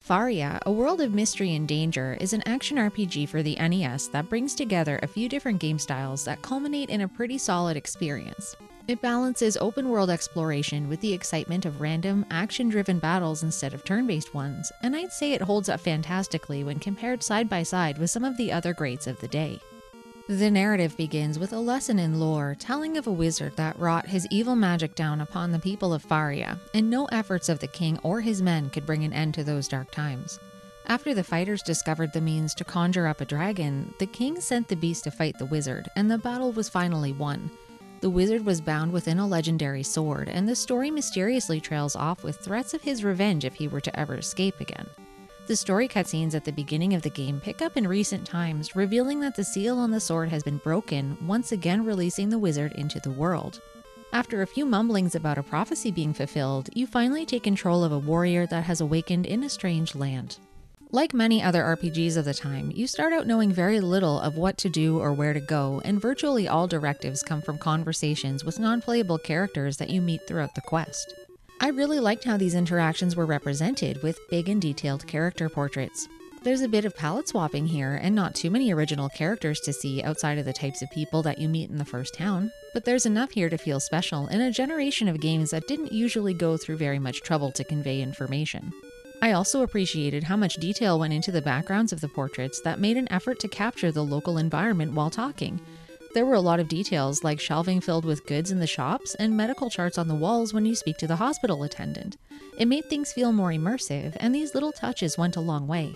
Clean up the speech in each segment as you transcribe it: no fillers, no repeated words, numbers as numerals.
Faria, A World of Mystery and Danger, is an action RPG for the NES that brings together a few different game styles that culminate in a pretty solid experience. It balances open-world exploration with the excitement of random, action-driven battles instead of turn-based ones, and I'd say it holds up fantastically when compared side by side with some of the other greats of the day. The narrative begins with a lesson in lore telling of a wizard that wrought his evil magic down upon the people of Faria, and no efforts of the king or his men could bring an end to those dark times. After the fighters discovered the means to conjure up a dragon, the king sent the beast to fight the wizard, and the battle was finally won. The wizard was bound within a legendary sword, and the story mysteriously trails off with threats of his revenge if he were to ever escape again. The story cutscenes at the beginning of the game pick up in recent times, revealing that the seal on the sword has been broken, once again releasing the wizard into the world. After a few mumblings about a prophecy being fulfilled, you finally take control of a warrior that has awakened in a strange land. Like many other RPGs of the time, you start out knowing very little of what to do or where to go, and virtually all directives come from conversations with non-playable characters that you meet throughout the quest. I really liked how these interactions were represented with big and detailed character portraits. There's a bit of palette swapping here and not too many original characters to see outside of the types of people that you meet in the first town, but there's enough here to feel special in a generation of games that didn't usually go through very much trouble to convey information. I also appreciated how much detail went into the backgrounds of the portraits that made an effort to capture the local environment while talking. There were a lot of details like shelving filled with goods in the shops and medical charts on the walls when you speak to the hospital attendant. It made things feel more immersive, and these little touches went a long way.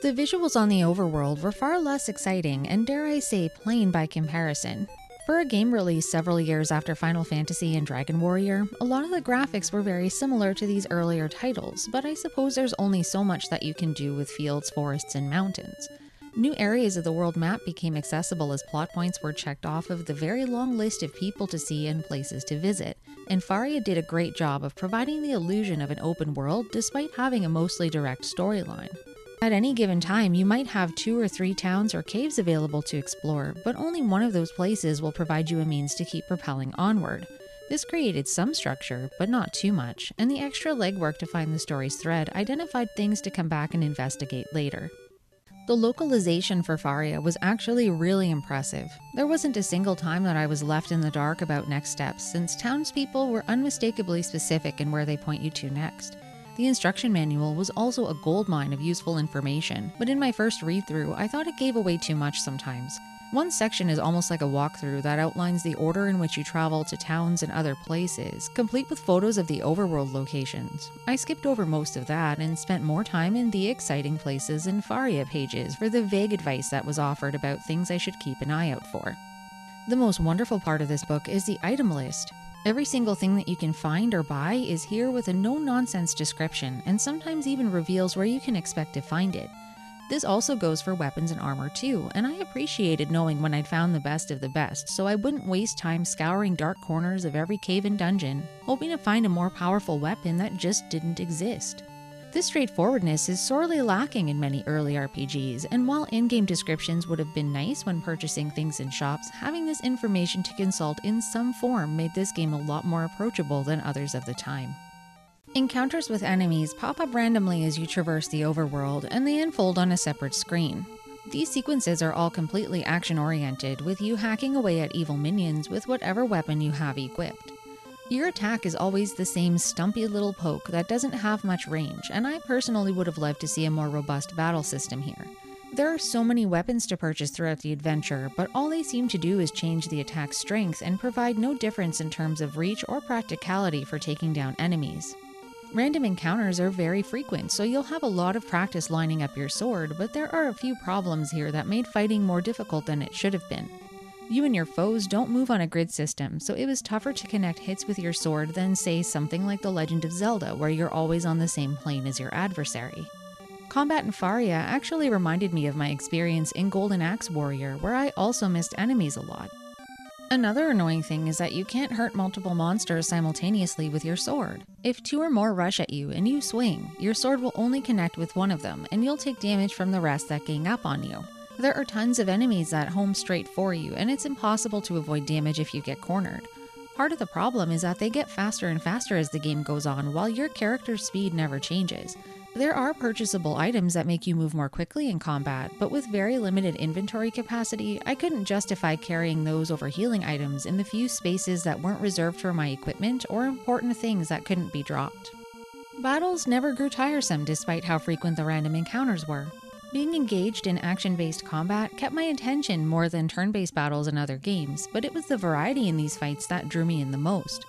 The visuals on the overworld were far less exciting and, dare I say, plain by comparison. For a game released several years after Final Fantasy and Dragon Warrior, a lot of the graphics were very similar to these earlier titles, but I suppose there's only so much that you can do with fields, forests, and mountains. New areas of the world map became accessible as plot points were checked off of the very long list of people to see and places to visit, and Faria did a great job of providing the illusion of an open world despite having a mostly direct storyline. At any given time, you might have 2 or 3 towns or caves available to explore, but only one of those places will provide you a means to keep propelling onward. This created some structure, but not too much, and the extra legwork to find the story's thread identified things to come back and investigate later. The localization for Faria was actually really impressive. There wasn't a single time that I was left in the dark about next steps, since townspeople were unmistakably specific in where they point you to next. The instruction manual was also a goldmine of useful information, but in my first read-through, I thought it gave away too much sometimes. One section is almost like a walkthrough that outlines the order in which you travel to towns and other places, complete with photos of the overworld locations. I skipped over most of that and spent more time in the exciting places and Faria pages for the vague advice that was offered about things I should keep an eye out for. The most wonderful part of this book is the item list. Every single thing that you can find or buy is here with a no-nonsense description, and sometimes even reveals where you can expect to find it. This also goes for weapons and armor too, and I appreciated knowing when I'd found the best of the best, so I wouldn't waste time scouring dark corners of every cave and dungeon, hoping to find a more powerful weapon that just didn't exist. This straightforwardness is sorely lacking in many early RPGs, and while in-game descriptions would have been nice when purchasing things in shops, having this information to consult in some form made this game a lot more approachable than others of the time. Encounters with enemies pop up randomly as you traverse the overworld, and they unfold on a separate screen. These sequences are all completely action-oriented, with you hacking away at evil minions with whatever weapon you have equipped. Your attack is always the same stumpy little poke that doesn't have much range, and I personally would have loved to see a more robust battle system here. There are so many weapons to purchase throughout the adventure, but all they seem to do is change the attack's strength and provide no difference in terms of reach or practicality for taking down enemies. Random encounters are very frequent, so you'll have a lot of practice lining up your sword, but there are a few problems here that made fighting more difficult than it should have been. You and your foes don't move on a grid system, so it was tougher to connect hits with your sword than, say, something like The Legend of Zelda, where you're always on the same plane as your adversary. Combat in Faria actually reminded me of my experience in Golden Axe Warrior, where I also missed enemies a lot. Another annoying thing is that you can't hurt multiple monsters simultaneously with your sword. If 2 or more rush at you and you swing, your sword will only connect with one of them, and you'll take damage from the rest that gang up on you. There are tons of enemies that home straight for you, and it's impossible to avoid damage if you get cornered. Part of the problem is that they get faster and faster as the game goes on, while your character's speed never changes. There are purchasable items that make you move more quickly in combat, but with very limited inventory capacity, I couldn't justify carrying those over healing items in the few spaces that weren't reserved for my equipment or important things that couldn't be dropped. Battles never grew tiresome despite how frequent the random encounters were. Being engaged in action-based combat kept my attention more than turn-based battles in other games, but it was the variety in these fights that drew me in the most.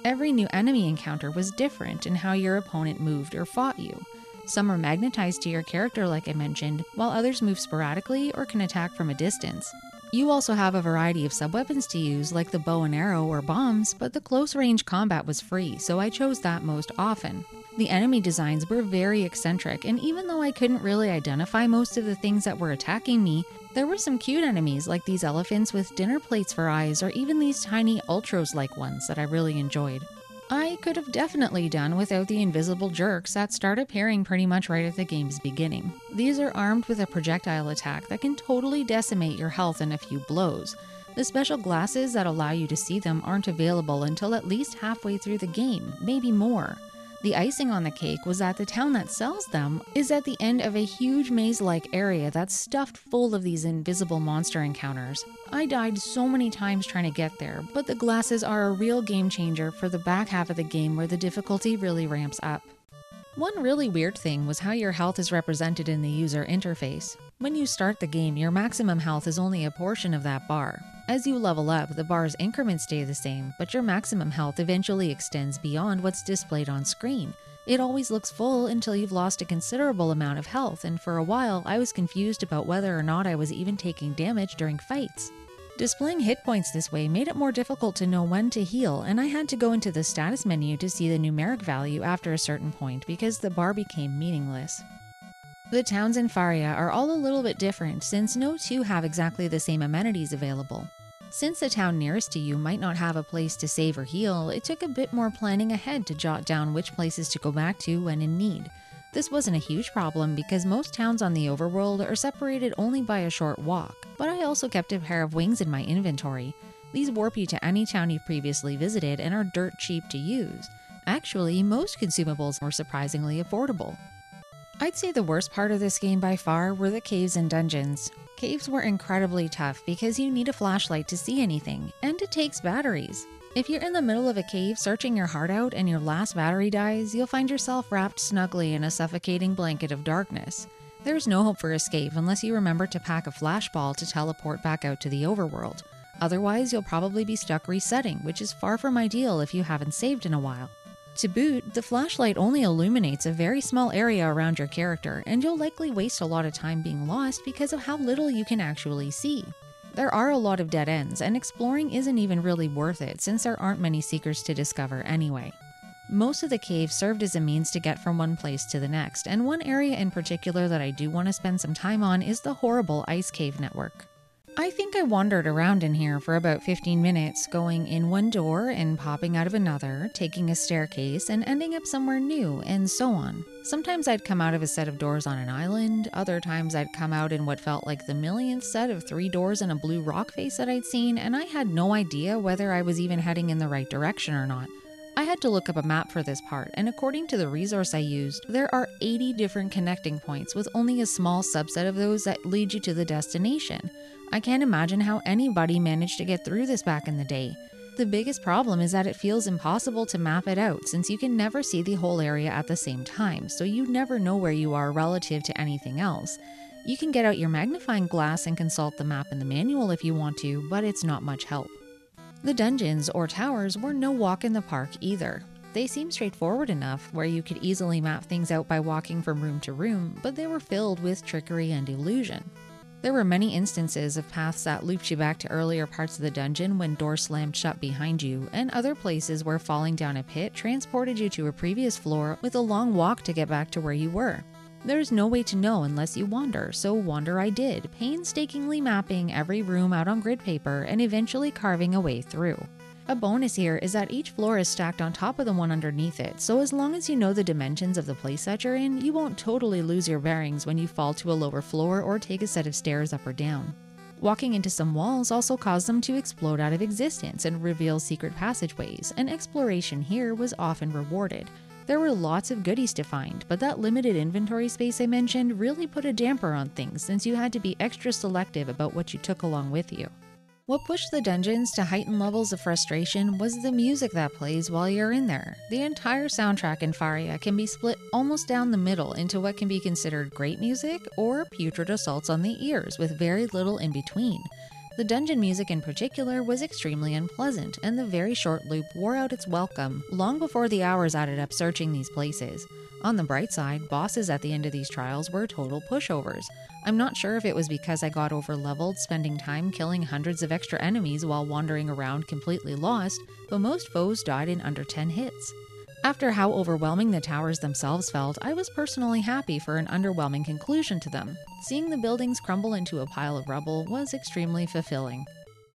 Every new enemy encounter was different in how your opponent moved or fought you. Some are magnetized to your character like I mentioned, while others move sporadically or can attack from a distance. You also have a variety of sub-weapons to use like the bow and arrow or bombs, but the close-range combat was free, so I chose that most often. The enemy designs were very eccentric, and even though I couldn't really identify most of the things that were attacking me, there were some cute enemies like these elephants with dinner plates for eyes or even these tiny Ultros-like ones that I really enjoyed. I could have definitely done without the invisible jerks that start appearing pretty much right at the game's beginning. These are armed with a projectile attack that can totally decimate your health in a few blows. The special glasses that allow you to see them aren't available until at least halfway through the game, maybe more. The icing on the cake was that the town that sells them is at the end of a huge maze-like area that's stuffed full of these invisible monster encounters. I died so many times trying to get there, but the glasses are a real game changer for the back half of the game where the difficulty really ramps up. One really weird thing was how your health is represented in the user interface. When you start the game, your maximum health is only a portion of that bar. As you level up, the bar's increments stay the same, but your maximum health eventually extends beyond what's displayed on screen. It always looks full until you've lost a considerable amount of health, and for a while I was confused about whether or not I was even taking damage during fights. Displaying hit points this way made it more difficult to know when to heal, and I had to go into the status menu to see the numeric value after a certain point because the bar became meaningless. The towns in Faria are all a little bit different since no two have exactly the same amenities available. Since the town nearest to you might not have a place to save or heal, it took a bit more planning ahead to jot down which places to go back to when in need. This wasn't a huge problem because most towns on the overworld are separated only by a short walk, but I also kept a pair of wings in my inventory. These warp you to any town you've previously visited and are dirt cheap to use. Actually, most consumables were surprisingly affordable. I'd say the worst part of this game by far were the caves and dungeons. Caves were incredibly tough because you need a flashlight to see anything, and it takes batteries. If you're in the middle of a cave searching your heart out and your last battery dies, you'll find yourself wrapped snugly in a suffocating blanket of darkness. There's no hope for escape unless you remember to pack a flashball to teleport back out to the overworld. Otherwise, you'll probably be stuck resetting, which is far from ideal if you haven't saved in a while. To boot, the flashlight only illuminates a very small area around your character, and you'll likely waste a lot of time being lost because of how little you can actually see. There are a lot of dead ends, and exploring isn't even really worth it since there aren't many secrets to discover anyway. Most of the caves served as a means to get from one place to the next, and one area in particular that I do want to spend some time on is the horrible ice cave network. I think I wandered around in here for about 15 minutes, going in one door and popping out of another, taking a staircase and ending up somewhere new, and so on. Sometimes I'd come out of a set of doors on an island, other times I'd come out in what felt like the millionth set of 3 doors in a blue rock face that I'd seen, and I had no idea whether I was even heading in the right direction or not. I had to look up a map for this part, and according to the resource I used, there are 80 different connecting points with only a small subset of those that lead you to the destination. I can't imagine how anybody managed to get through this back in the day. The biggest problem is that it feels impossible to map it out since you can never see the whole area at the same time, so you never know where you are relative to anything else. You can get out your magnifying glass and consult the map in the manual if you want to, but it's not much help. The dungeons, or towers, were no walk in the park either. They seemed straightforward enough where you could easily map things out by walking from room to room, but they were filled with trickery and illusion. There were many instances of paths that looped you back to earlier parts of the dungeon when doors slammed shut behind you, and other places where falling down a pit transported you to a previous floor with a long walk to get back to where you were. There's no way to know unless you wander, so wander I did, painstakingly mapping every room out on grid paper and eventually carving a way through. A bonus here is that each floor is stacked on top of the one underneath it, so as long as you know the dimensions of the place that you're in, you won't totally lose your bearings when you fall to a lower floor or take a set of stairs up or down. Walking into some walls also caused them to explode out of existence and reveal secret passageways, and exploration here was often rewarded. There were lots of goodies to find, but that limited inventory space I mentioned really put a damper on things since you had to be extra selective about what you took along with you. What pushed the dungeons to heightened levels of frustration was the music that plays while you're in there. The entire soundtrack in Faria can be split almost down the middle into what can be considered great music or putrid assaults on the ears with very little in between. The dungeon music in particular was extremely unpleasant, and the very short loop wore out its welcome long before the hours added up searching these places. On the bright side, bosses at the end of these trials were total pushovers. I'm not sure if it was because I got over-leveled spending time killing hundreds of extra enemies while wandering around completely lost, but most foes died in under 10 hits. After how overwhelming the towers themselves felt, I was personally happy for an underwhelming conclusion to them. Seeing the buildings crumble into a pile of rubble was extremely fulfilling.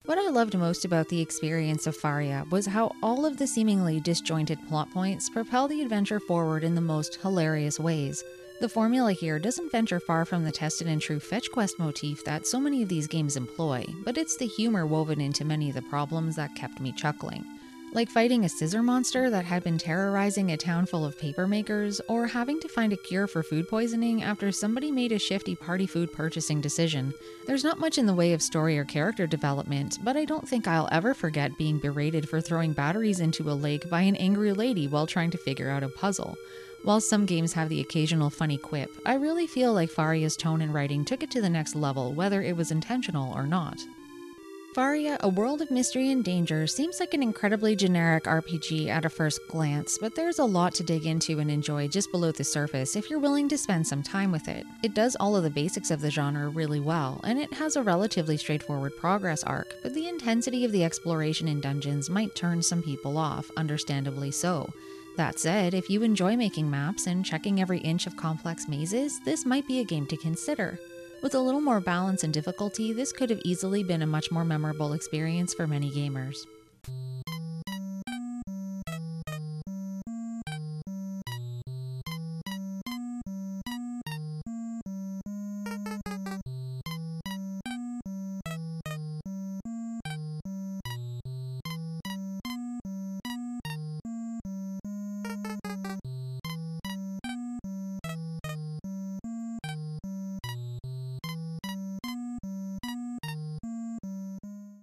What I loved most about the experience of Faria was how all of the seemingly disjointed plot points propel the adventure forward in the most hilarious ways. The formula here doesn't venture far from the tested and true fetch quest motif that so many of these games employ, but it's the humor woven into many of the problems that kept me chuckling. Like fighting a scissor monster that had been terrorizing a town full of papermakers, or having to find a cure for food poisoning after somebody made a shifty party food purchasing decision. There's not much in the way of story or character development, but I don't think I'll ever forget being berated for throwing batteries into a lake by an angry lady while trying to figure out a puzzle. While some games have the occasional funny quip, I really feel like Faria's tone and writing took it to the next level, whether it was intentional or not. Faria, A World of Mystery and Danger seems like an incredibly generic RPG at a first glance, but there's a lot to dig into and enjoy just below the surface if you're willing to spend some time with it. It does all of the basics of the genre really well, and it has a relatively straightforward progress arc, but the intensity of the exploration in dungeons might turn some people off, understandably so. That said, if you enjoy making maps and checking every inch of complex mazes, this might be a game to consider. With a little more balance and difficulty, this could have easily been a much more memorable experience for many gamers.